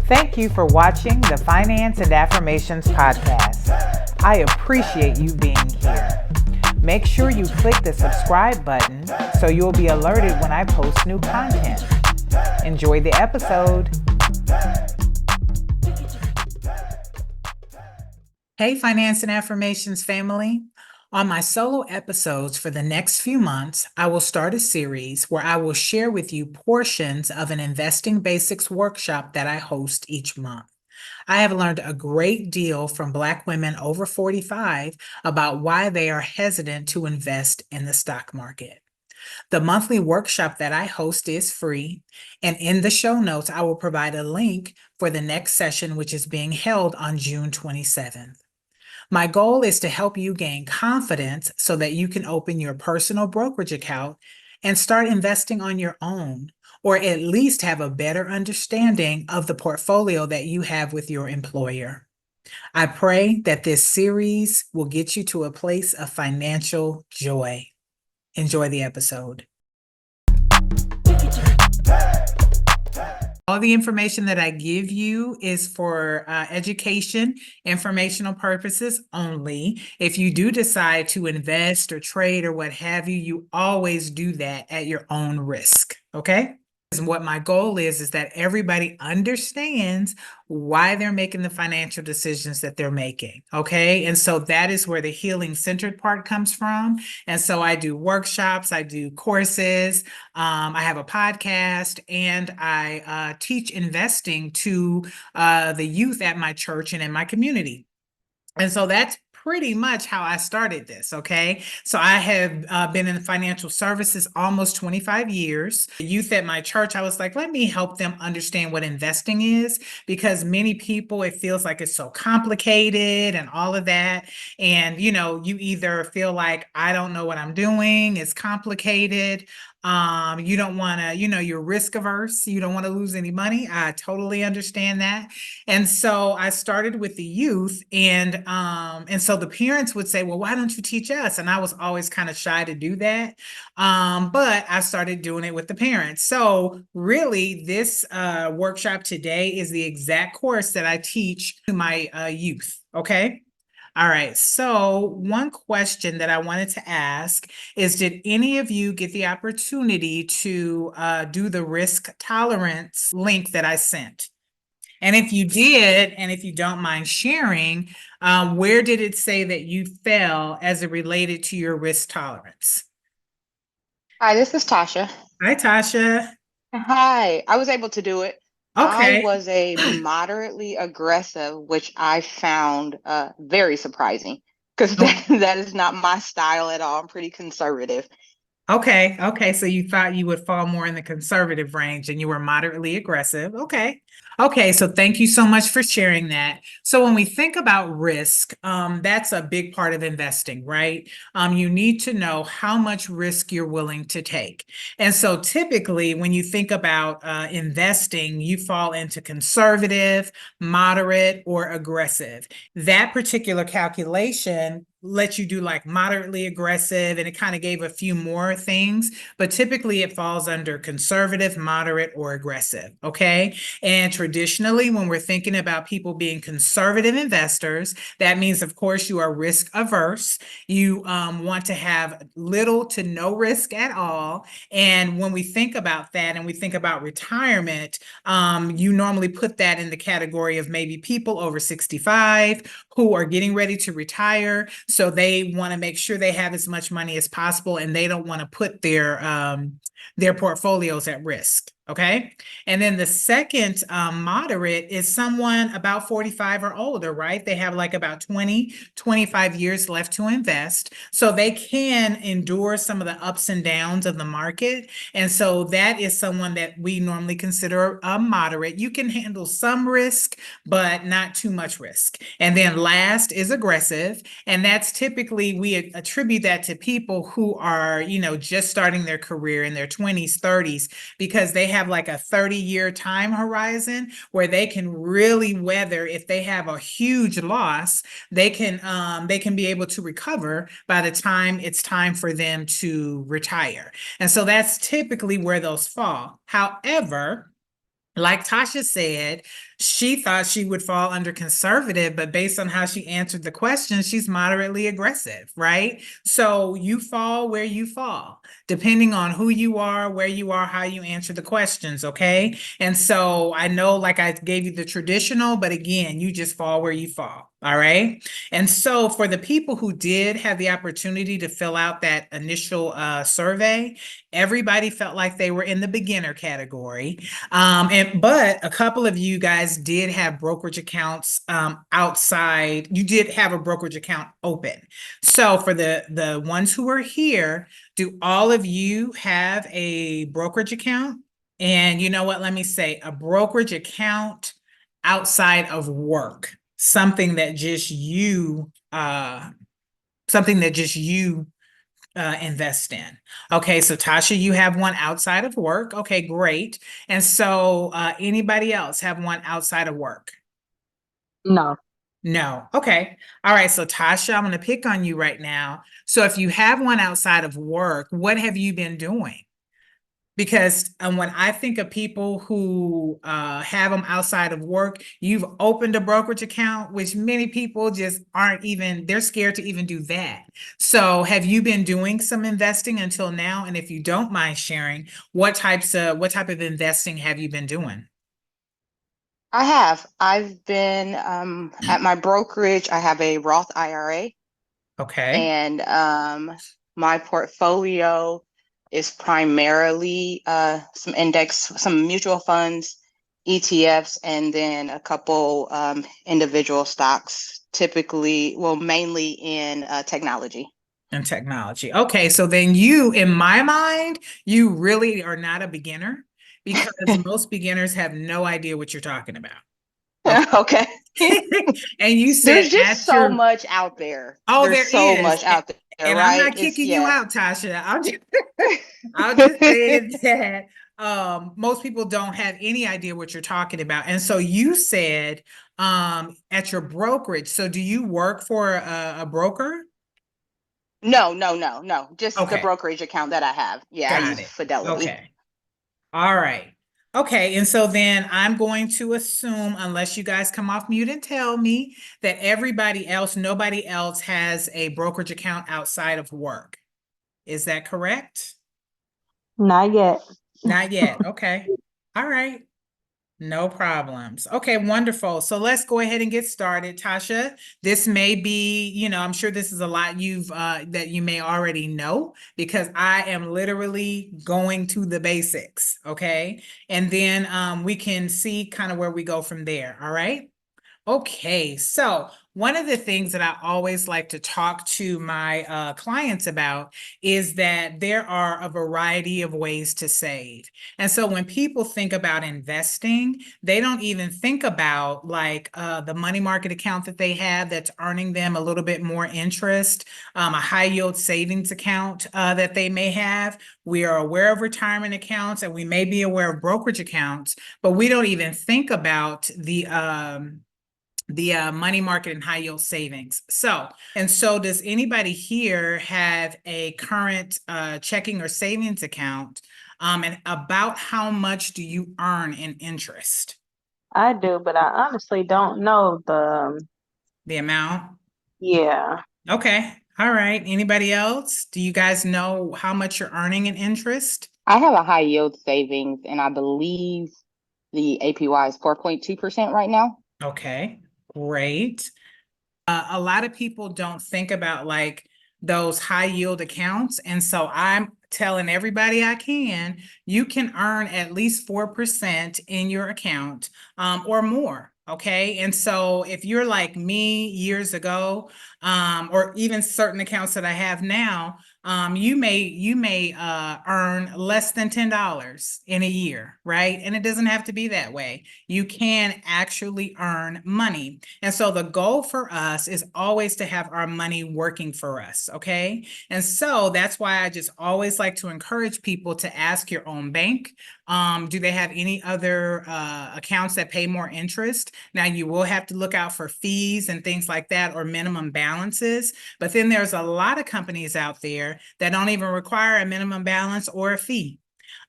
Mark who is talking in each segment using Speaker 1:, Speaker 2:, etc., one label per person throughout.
Speaker 1: Thank you for watching the Finance and Affirmations podcast. I appreciate you being here. Make sure you click the subscribe button so you'll be alerted when I post new content. Enjoy the episode. Hey, Finance and Affirmations family. On my solo episodes for the next few months, I will start a series where I will share with you portions of an investing basics workshop that I host each month. I have learned a great deal from Black women over 45 about why they are hesitant to invest in the stock market. The monthly workshop that I host is free, and in the show notes, I will provide a link for the next session, which is being held on June 27th. My goal is to help you gain confidence so that you can open your personal brokerage account and start investing on your own, or at least have a better understanding of the portfolio that you have with your employer. I pray that this series will get you to a place of financial joy. Enjoy the episode. All the information that I give you is for education, informational purposes only. If you do decide to invest or trade or what have you, you always do that at your own risk, okay? And what my goal is that everybody understands why they're making the financial decisions that they're making, okay? And so that is where the healing centered part comes from. And so I do workshops, I do courses, I have a podcast, and I teach investing to the youth at my church and in my community. And so that's pretty much how I started this, okay? So I have been in financial services almost 25 years. The youth at my church, I was like, let me help them understand what investing is, because many people, it feels like it's so complicated and all of that. And, you know, you either feel like, I don't know what I'm doing, it's complicated. You don't want to, you're risk averse. You don't want to lose any money. I totally understand that. And so I started with the youth, and so the parents would say, well, why don't you teach us? And I was always kind of shy to do that. But I started doing it with the parents. So really this workshop today is the exact course that I teach to my youth. Okay. All right, so one question that I wanted to ask is, did any of you get the opportunity to do the risk tolerance link that I sent? And if you did, and if you don't mind sharing, where did it say that you fell as it related to your risk tolerance?
Speaker 2: Hi, this is Tasha.
Speaker 1: Hi, Tasha.
Speaker 2: Hi, I was able to do it. I
Speaker 1: Okay.
Speaker 2: was a moderately aggressive, which I found very surprising because
Speaker 1: Oh,
Speaker 2: that is not my style at all. I'm pretty conservative.
Speaker 1: okay. Okay. So you thought you would fall more in the conservative range and you were moderately aggressive. Okay. Okay. So thank you so much for sharing that. So when we think about risk, that's a big part of investing, right? You need to know how much risk you're willing to take. And so typically when you think about investing, you fall into conservative, moderate, or aggressive. That particular calculation let you do like moderately aggressive, and it kind of gave a few more things, but typically it falls under conservative, moderate, or aggressive. Okay. And traditionally, when we're thinking about people being conservative investors, that means, of course, you are risk averse. You want to have little to no risk at all. And when we think about that and we think about retirement, you normally put that in the category of maybe people over 65 who are getting ready to retire. So they want to make sure they have as much money as possible, and they don't want to put their portfolios at risk. Okay. And then the second moderate is someone about 45 or older, right? They have like about 20, 25 years left to invest. So they can endure some of the ups and downs of the market. And so that is someone that we normally consider a moderate. You can handle some risk, but not too much risk. And then last is aggressive. And that's typically, we attribute that to people who are, just starting their career in their 20s, 30s, because they have like a 30-year time horizon where they can really weather. If they have a huge loss, they can be able to recover by the time it's time for them to retire. And so that's typically where those fall. However, like Tasha said, She thought she would fall under conservative, but based on how she answered the question, she's moderately aggressive, right? So you fall where you fall, depending on who you are, where you are, how you answer the questions, okay? And so I know, like I gave you the traditional, but again, you just fall where you fall. All right. And so for the people who did have the opportunity to fill out that initial survey, everybody felt like they were in the beginner category. But a couple of you guys did have brokerage accounts outside. You did have a brokerage account open. So for the ones who are here, do all of you have a brokerage account? And you know what? Let me say a brokerage account outside of work, something that just you invest in. Okay, so Tasha, you have one outside of work. Okay, great. And so anybody else have one outside of work?
Speaker 3: No.
Speaker 1: No. Okay. All right. So Tasha, I'm going to pick on you right now. So if you have one outside of work, what have you been doing? Because when I think of people who have them outside of work, you've opened a brokerage account, which many people just aren't even, they're scared to even do that. So have you been doing some investing until now? And if you don't mind sharing, what type of investing have you been doing?
Speaker 2: I have. I've been at my brokerage. I have a Roth IRA,
Speaker 1: Okay.
Speaker 2: and my portfolio is primarily some mutual funds, ETFs, and then a couple individual stocks, typically, well, mainly in technology.
Speaker 1: And technology. Okay, so then you, in my mind, you really are not a beginner because most beginners have no idea what you're talking about.
Speaker 2: Okay.
Speaker 1: And you
Speaker 2: There's
Speaker 1: said
Speaker 2: just
Speaker 1: at
Speaker 2: so
Speaker 1: your,
Speaker 2: much out there.
Speaker 1: oh,
Speaker 2: There's
Speaker 1: there
Speaker 2: so
Speaker 1: is.
Speaker 2: much out there,
Speaker 1: And I'm
Speaker 2: right?
Speaker 1: not
Speaker 2: It's
Speaker 1: kicking you
Speaker 2: yeah.
Speaker 1: out, Tasha. I'll just say that most people don't have any idea what you're talking about. And so you said at your brokerage. So do you work for a broker?
Speaker 2: No, no, no, no. Just the
Speaker 1: Okay,
Speaker 2: brokerage account that I have. Yeah, I
Speaker 1: got
Speaker 2: use
Speaker 1: it.
Speaker 2: Fidelity.
Speaker 1: Okay. All right. Okay, and so then I'm going to assume, unless you guys come off mute and tell me that nobody else has a brokerage account outside of work. Is that correct?
Speaker 3: Not yet.
Speaker 1: Not yet. Okay. All right. No problems. Okay, wonderful. So let's go ahead and get started. Tasha, this may be, I'm sure this is a lot that you may already know because I am literally going to the basics, okay? And then we can see kind of where we go from there, all right? Okay, so one of the things that I always like to talk to my clients about is that there are a variety of ways to save. And so when people think about investing, they don't even think about like the money market account that they have that's earning them a little bit more interest, a high yield savings account that they may have. We are aware of retirement accounts and we may be aware of brokerage accounts, but we don't even think about the money market and high yield savings. So does anybody here have a current checking or savings account? And about how much do you earn in interest?
Speaker 3: I do, but I honestly don't know
Speaker 1: The amount?
Speaker 3: yeah.
Speaker 1: Okay. All right. Anybody else? Do you guys know how much you're earning in interest?
Speaker 2: I have a high yield savings, and I believe the APY is 4.2% right now.
Speaker 1: Okay. Great. A lot of people don't think about like those high yield accounts. And so I'm telling everybody you can earn at least 4% in your account or more. Okay. And so if you're like me years ago, or even certain accounts that I have now, you may earn less than $10 in a year, right? And it doesn't have to be that way. You can actually earn money. And so the goal for us is always to have our money working for us, okay? And so that's why I just always like to encourage people to ask your own bank. Do they have any other accounts that pay more interest? Now, you will have to look out for fees and things like that or minimum balances. But then there's a lot of companies out there that don't even require a minimum balance or a fee.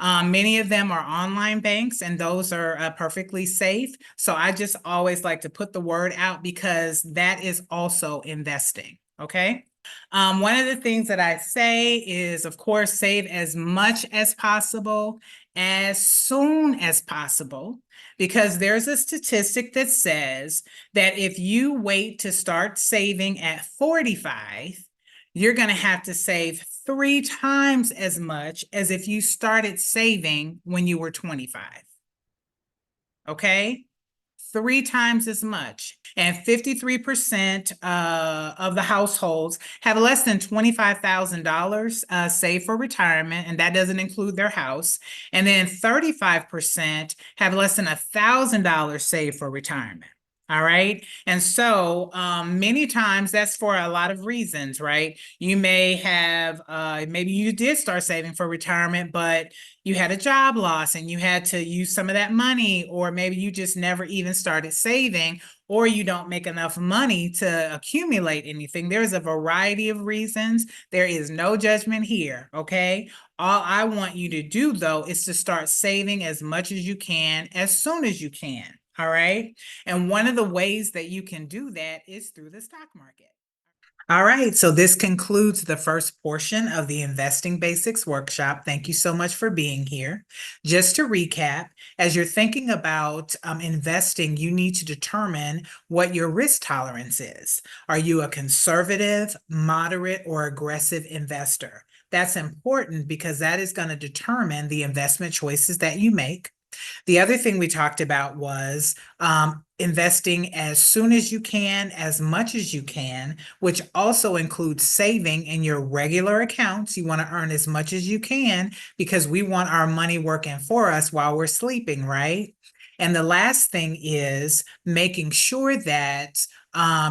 Speaker 1: Many of them are online banks, and those are perfectly safe. So I just always like to put the word out because that is also investing. Okay. One of the things that I say is, of course, save as much as possible, as soon as possible, because there's a statistic that says that if you wait to start saving at 45, you're going to have to save 3 times as much as if you started saving when you were 25. Okay? 3 times as much. And 53% of the households have less than $25,000 saved for retirement, and that doesn't include their house. And then 35% have less than $1,000 saved for retirement. All right. And so many times that's for a lot of reasons, right? You may have, maybe you did start saving for retirement, but you had a job loss and you had to use some of that money, or maybe you just never even started saving, or you don't make enough money to accumulate anything. There's a variety of reasons. There is no judgment here. Okay. All I want you to do, though, is to start saving as much as you can, as soon as you can. All right. And one of the ways that you can do that is through the stock market. All right, so this concludes the first portion of the Investing Basics workshop. Thank you so much for being here. Just to recap, as you're thinking about investing, you need to determine what your risk tolerance is. Are you a conservative, moderate, or aggressive investor? That's important because that is going to determine the investment choices that you make. The other thing we talked about was investing as soon as you can, as much as you can, which also includes saving in your regular accounts. You want to earn as much as you can because we want our money working for us while we're sleeping, right? And the last thing is making sure that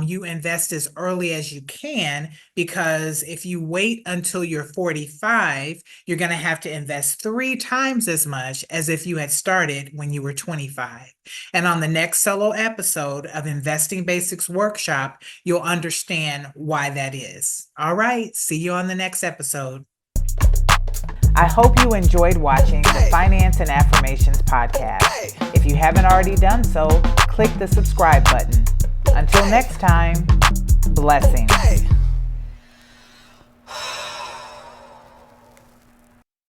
Speaker 1: you invest as early as you can, because if you wait until you're 45, you're going to have to invest 3 times as much as if you had started when you were 25. And on the next solo episode of Investing Basics Workshop, you'll understand why that is. All right, see you on the next episode. I hope you enjoyed watching the Finance and Affirmations podcast. If you haven't already done so, click the subscribe button. Until next time, blessings.